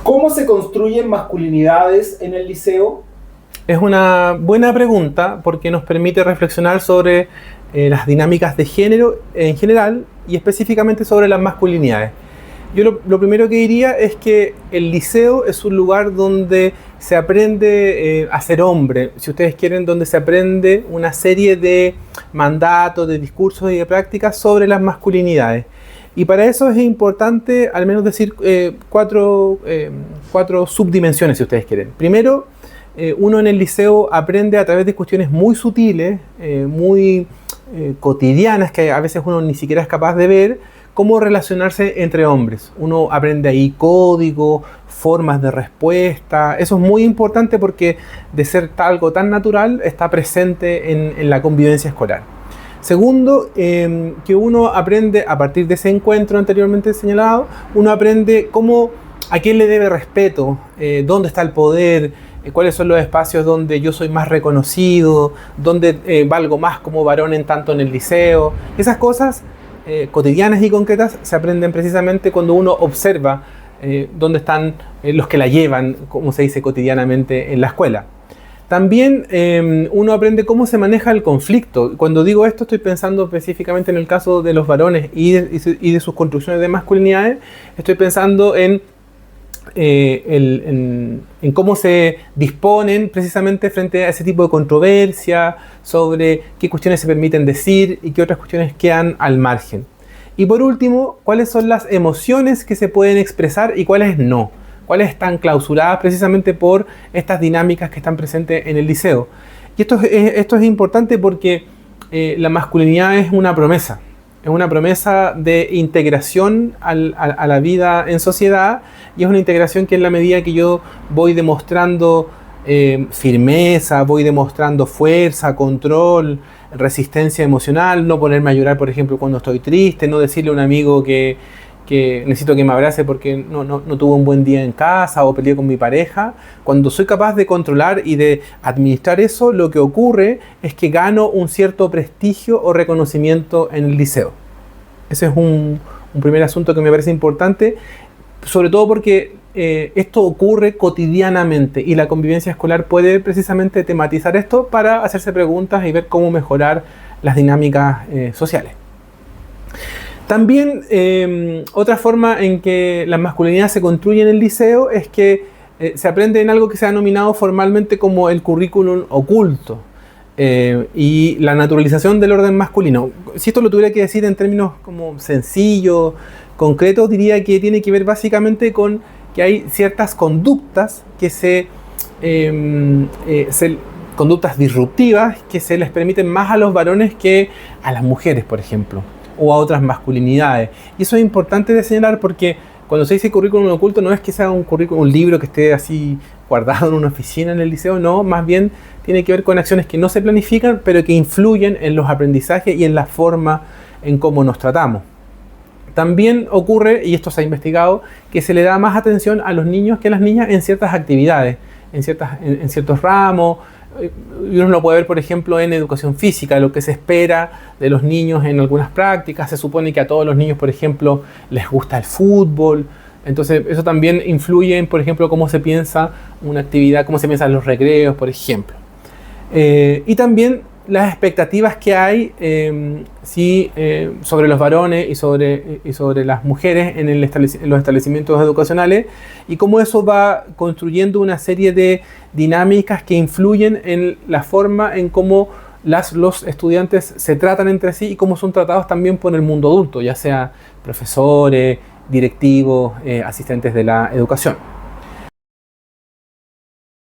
¿Cómo se construyen masculinidades en el liceo? Es una buena pregunta porque nos permite reflexionar sobre las dinámicas de género en general y específicamente sobre las masculinidades. Yo lo primero que diría es que el liceo es un lugar donde se aprende a ser hombre, si ustedes quieren, donde se aprende una serie de mandatos, de discursos y de prácticas sobre las masculinidades. Y para eso es importante al menos decir cuatro subdimensiones, si ustedes quieren. Primero, uno en el liceo aprende a través de cuestiones muy sutiles, muy cotidianas, que a veces uno ni siquiera es capaz de ver, cómo relacionarse entre hombres. Uno aprende ahí código, formas de respuesta. Eso es muy importante porque de ser algo tan natural está presente en la convivencia escolar. Segundo, que uno aprende a partir de ese encuentro anteriormente señalado, uno aprende a quién le debe respeto, dónde está el poder, cuáles son los espacios donde yo soy más reconocido, donde valgo más como varón en tanto en el liceo. Esas cosas cotidianas y concretas se aprenden precisamente cuando uno observa dónde están los que la llevan, como se dice cotidianamente en la escuela. También uno aprende cómo se maneja el conflicto. Cuando digo esto estoy pensando específicamente en el caso de los varones y de sus construcciones de masculinidades. Estoy pensando en cómo se disponen precisamente frente a ese tipo de controversia, sobre qué cuestiones se permiten decir y qué otras cuestiones quedan al margen. Y por último, cuáles son las emociones que se pueden expresar y cuáles no. Cuáles están clausuradas precisamente por estas dinámicas que están presentes en el liceo. Y esto es importante porque la masculinidad es una promesa. Es una promesa de integración a la vida en sociedad, y es una integración que en la medida que yo voy demostrando firmeza, voy demostrando fuerza, control, resistencia emocional, no ponerme a llorar, por ejemplo, cuando estoy triste, no decirle a un amigo que necesito que me abrace porque no tuvo un buen día en casa o peleé con mi pareja. Cuando soy capaz de controlar y de administrar eso, lo que ocurre es que gano un cierto prestigio o reconocimiento en el liceo. Ese es un primer asunto que me parece importante, sobre todo porque esto ocurre cotidianamente y la convivencia escolar puede precisamente tematizar esto para hacerse preguntas y ver cómo mejorar las dinámicas sociales. También otra forma en que la masculinidad se construye en el liceo es que se aprende en algo que se ha denominado formalmente como el currículum oculto y la naturalización del orden masculino. Si esto lo tuviera que decir en términos como sencillos, concretos, diría que tiene que ver básicamente con que hay ciertas conductas que conductas disruptivas que se les permiten más a los varones que a las mujeres, por ejemplo, o a otras masculinidades. Y eso es importante de señalar porque cuando se dice currículum oculto no es que sea un libro que esté así guardado en una oficina en el liceo, no, más bien tiene que ver con acciones que no se planifican, pero que influyen en los aprendizajes y en la forma en cómo nos tratamos. También ocurre, y esto se ha investigado, que se le da más atención a los niños que a las niñas en ciertas actividades, en ciertos ramos. Y uno lo puede ver, por ejemplo, en educación física, lo que se espera de los niños en algunas prácticas. Se supone que a todos los niños, por ejemplo, les gusta el fútbol. Entonces, eso también influye en, por ejemplo, cómo se piensa una actividad, cómo se piensan los recreos, por ejemplo. Y también las expectativas que hay sobre los varones y sobre las mujeres en los establecimientos educacionales, y cómo eso va construyendo una serie de dinámicas que influyen en la forma en cómo los estudiantes se tratan entre sí y cómo son tratados también por el mundo adulto, ya sea profesores, directivos, asistentes de la educación.